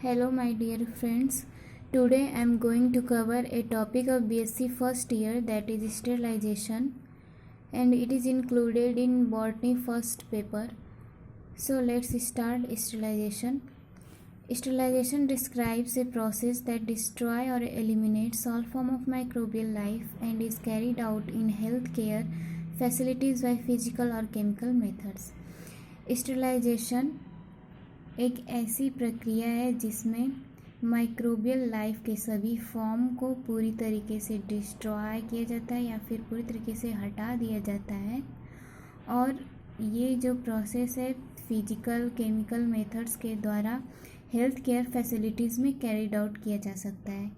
Hello my dear friends. Today I am going to cover a topic of BSc first year, that is sterilization, and it is included in botany first paper. So let's start sterilization. Sterilization describes a process that destroys or eliminates all form of microbial life and is carried out in healthcare facilities by physical or chemical methods. Sterilisation एक ऐसी प्रक्रिया है जिसमें microbial life के सभी form को पूरी तरीके से डिस्ट्रॉय किया जाता है या फिर पूरी तरीके से हटा दिया जाता है। और ये जो प्रोसेस है फिजिकल केमिकल मेथड्स के द्वारा हेल्थ केयर फैसिलिटीज़ में कैरिड आउट किया जा सकता है,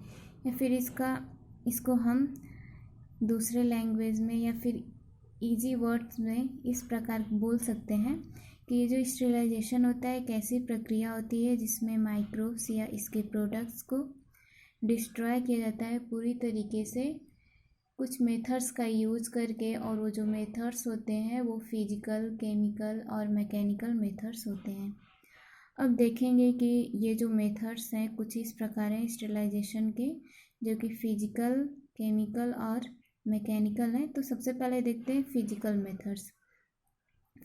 या फिर इसको हम दूसरे लैंग्वेज में या फिर इजी वर्ड्स में इस प्रकार बोल सकते हैं कि ये जो स्टेरिलाइजेशन होता है एक ऐसी प्रक्रिया होती है जिसमें माइक्रोब्स या इसके प्रोडक्ट्स को डिस्ट्रॉय किया जाता है पूरी तरीके से कुछ मेथड्स का यूज़ करके। और वो जो मेथड्स होते हैं वो फिजिकल केमिकल और मैकेनिकल मेथड्स होते हैं। अब देखेंगे कि ये जो मेथड्स हैं कुछ इस प्रकार हैं स्टेरिलाइजेशन के, जो कि फिजिकल केमिकल और मैकेनिकल हैं। तो सबसे पहले देखते हैं फिजिकल मेथड्स।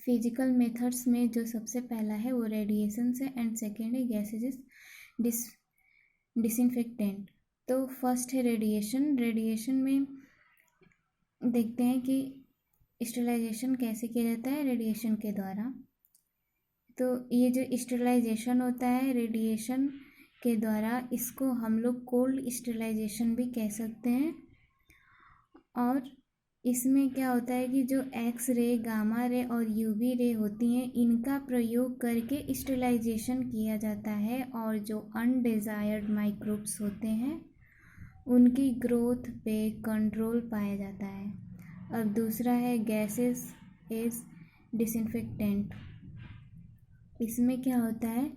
फिजिकल मेथड्स में जो सबसे पहला है वो रेडिएशन से, एंड सेकेंड है गैसेस डिसइंफेक्टेंट। तो फर्स्ट है रेडिएशन। रेडिएशन में देखते हैं कि स्टेरिलाइजेशन कैसे किया जाता है रेडिएशन के द्वारा। तो ये जो स्टेरिलाइजेशन होता है रेडिएशन के द्वारा, इसको हम लोग कोल्ड स्टेरिलाइजेशन भी कह सकते हैं। और इसमें क्या होता है कि जो एक्स रे गामा रे और यूवी रे होती हैं इनका प्रयोग करके स्टेरिलाइजेशन किया जाता है, और जो अनडिज़ायर्ड माइक्रोब्स होते हैं उनकी ग्रोथ पे कंट्रोल पाया जाता है। अब दूसरा है गैसेस एज डिसइंफेक्टेंट। इसमें क्या होता है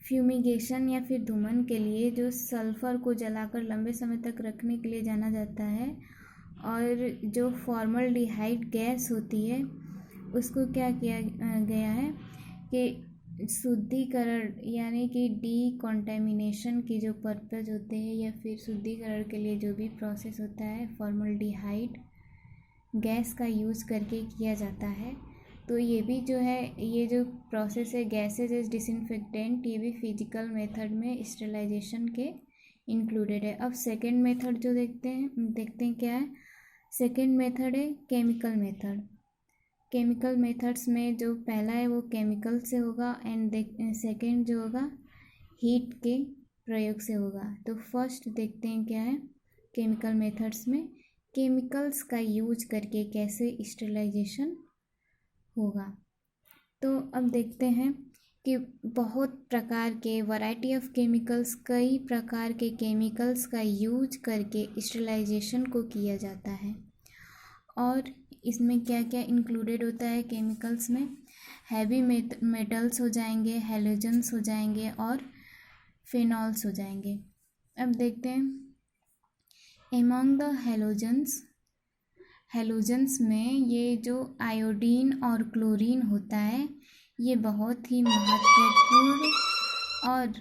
फ्यूमिगेशन या फिर धूमन के लिए जो सल्फ़र को जलाकर लंबे समय तक रखने के लिए जाना जाता है, और जो फॉर्मल्डिहाइड गैस होती है उसको क्या किया गया है कि शुद्धिकरण यानी कि डीकॉन्टेमिनेशन की जो पर्पज़ होते हैं या फिर शुद्धिकरण के लिए जो भी प्रोसेस होता है फॉर्मल्डिहाइड गैस का यूज़ करके किया जाता है। तो ये भी जो है ये जो प्रोसेस है गैसेज एज डिसइंफेक्टेंट, ये भी फिजिकल मेथड में स्टेरिलाइजेशन के इंक्लूडेड है। अब सेकेंड मेथड जो देखते हैं क्या है। सेकेंड मेथड है केमिकल मेथड। केमिकल मेथड्स में जो पहला है वो केमिकल से होगा, एंड सेकेंड जो होगा हीट के प्रयोग से होगा। तो फर्स्ट देखते हैं क्या है केमिकल मेथड्स में केमिकल्स का यूज करके कैसे स्टेरिलाइजेशन होगा। तो अब देखते हैं कि बहुत प्रकार के वैरायटी ऑफ केमिकल्स, कई प्रकार के केमिकल्स का यूज करके स्टेरिलाइजेशन को किया जाता है। और इसमें क्या क्या इंक्लूडेड होता है केमिकल्स में, हैवी मेटल्स हो जाएंगे, हैलोजन्स हो जाएंगे और फिनॉल्स हो जाएंगे। अब देखते हैं एमॉन्ग द हैलोजन्स में ये जो आयोडीन और क्लोरीन होता है ये बहुत ही महत्वपूर्ण, और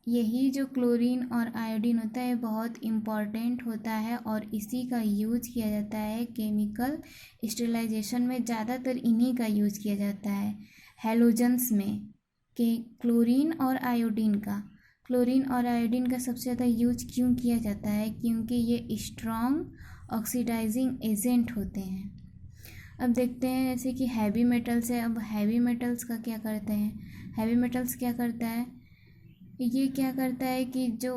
यही जो क्लोरीन और आयोडीन होता है बहुत इम्पॉर्टेंट होता है, और इसी का यूज़ किया जाता है केमिकल स्टेरिलाइजेशन में। ज़्यादातर इन्हीं का यूज़ किया जाता है हैलोजन्स में कि क्लोरीन और आयोडीन का सबसे ज़्यादा यूज क्यों किया जाता है, क्योंकि ये स्ट्रॉन्ग ऑक्सीडाइजिंग एजेंट होते हैं। अब देखते हैं जैसे कि हैवी मेटल्स है। अब हैवी मेटल्स का क्या करते हैं, हैवी मेटल्स क्या करता है, ये क्या करता है कि जो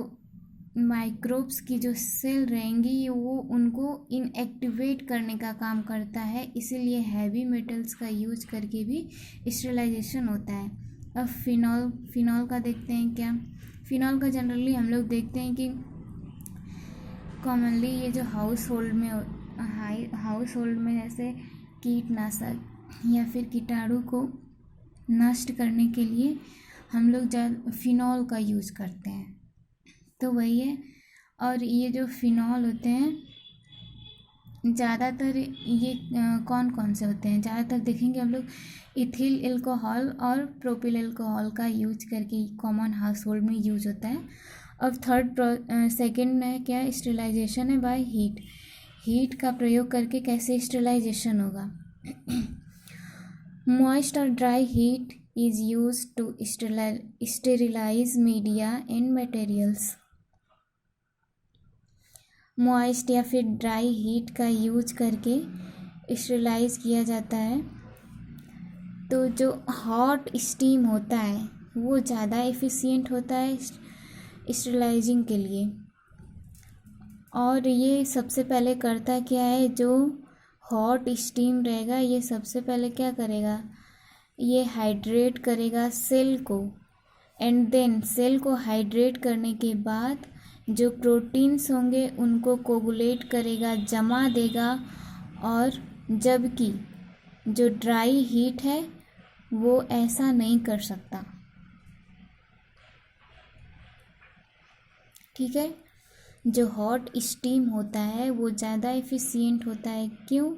माइक्रोब्स की जो सेल रहेंगी वो उनको इनएक्टिवेट करने का काम करता है, इसीलिए हैवी मेटल्स का यूज करके भी स्टेरिलाइजेशन होता है। अब फिनॉल का देखते हैं क्या। फिनॉल का जनरली हम लोग देखते हैं कि कॉमनली ये जो हाउस होल्ड में जैसे कीटनाशक या फिर कीटाणु को नष्ट करने के लिए हम लोग फिनॉल का यूज़ करते हैं। तो वही है। और ये जो फिनॉल होते हैं ज़्यादातर ये कौन कौन से होते हैं, ज़्यादातर देखेंगे हम लोग इथिल एल्कोहल और प्रोपिल एल्कोहल का यूज करके कॉमन हाउस होल्ड में यूज होता है। अब सेकंड है क्या, स्टेरिलाइजेशन है बाय हीट। हीट का प्रयोग करके कैसे स्टेरिलाइजेशन होगा। मॉइस्ट और dry heat is use to sterilise media and materials. Moist या फिर ड्राई हीट का यूज करके स्टेरिलाइज किया जाता है। तो जो हॉट स्टीम होता है वो ज़्यादा एफिशिएंट होता है स्टेरिलाइजिंग के लिए। और ये सबसे पहले करता क्या है, जो हॉट स्टीम रहेगा ये सबसे पहले क्या करेगा, ये हाइड्रेट करेगा सेल को, एंड देन सेल को हाइड्रेट करने के बाद जो प्रोटीन्स होंगे उनको कोगुलेट करेगा, जमा देगा। और जबकि जो ड्राई हीट है वो ऐसा नहीं कर सकता। ठीक है, जो हॉट स्टीम होता है वो ज़्यादा एफिशिएंट होता है। क्यों?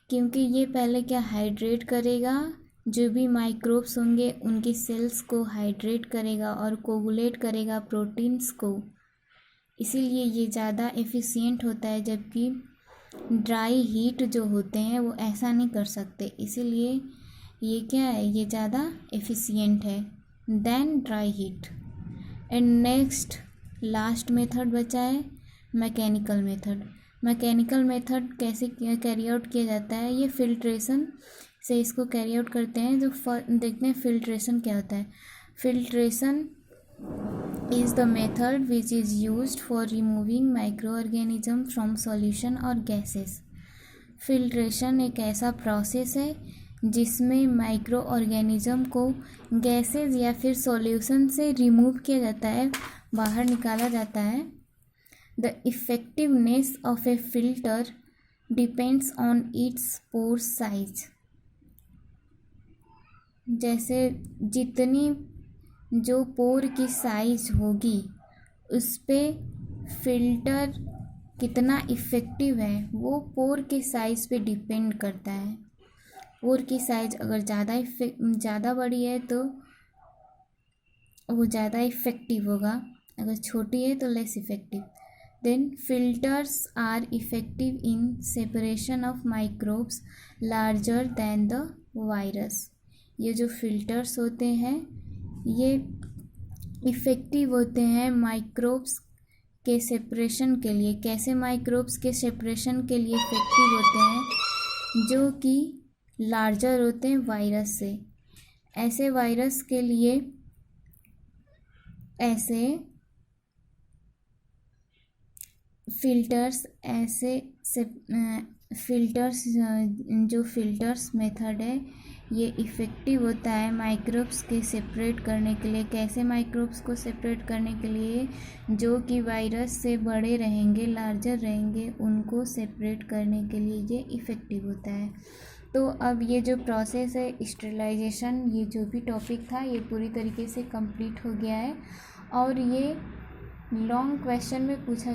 क्योंकि ये पहले क्या हाइड्रेट करेगा, जो भी माइक्रोब्स होंगे उनकी सेल्स को हाइड्रेट करेगा और कोगुलेट करेगा प्रोटीन्स को, इसीलिए ये ज़्यादा एफिशिएंट होता है। जबकि ड्राई हीट जो होते हैं वो ऐसा नहीं कर सकते, इसीलिए ये क्या है, ये ज़्यादा एफिशिएंट है then dry heat. And next last method बचा है मैकेनिकल मेथड। मैकेनिकल मेथड कैसे कैरी आउट किया जाता है, ये फिल्ट्रेशन से इसको कैरी आउट करते हैं। जो देखते हैं फिल्ट्रेशन क्या होता है। Filtration is the method which is used for removing microorganism from solution और gases। फिल्ट्रेशन एक ऐसा प्रोसेस है जिसमें माइक्रो ऑर्गेनिज्म को गैसेस या फिर सॉल्यूशन से रिमूव किया जाता है, बाहर निकाला जाता है। The effectiveness of A filter depends on it's pore size. जैसे जितनी जो पोर की साइज होगी उस पे फिल्टर कितना इफ़ेक्टिव है वो पोर के साइज़ पे डिपेंड करता है। पोर की साइज़ अगर ज़्यादा बड़ी है तो वो ज़्यादा इफ़ेक्टिव होगा, अगर छोटी है तो less effective. Then filters are effective in separation of microbes larger than the virus. ये जो फिल्टर्स होते हैं ये इफ़ेक्टिव होते हैं माइक्रोब्स के सेपरेशन के लिए। कैसे माइक्रोब्स के सेपरेशन के लिए इफ़ेक्टिव होते हैं, जो कि लार्जर होते हैं वायरस से। ऐसे वायरस के लिए ऐसे फिल्टर्स जो फिल्टर्स मेथड है ये इफ़ेक्टिव होता है माइक्रोब्स के सेपरेट करने के लिए। कैसे माइक्रोब्स को सेपरेट करने के लिए, जो कि वायरस से बड़े रहेंगे, लार्जर रहेंगे, उनको सेपरेट करने के लिए ये इफ़ेक्टिव होता है। तो अब ये जो प्रोसेस है स्टेरिलाइजेशन, ये जो भी टॉपिक था ये पूरी तरीके से कंप्लीट हो गया है। और ये लॉन्ग क्वेश्चन में पूछा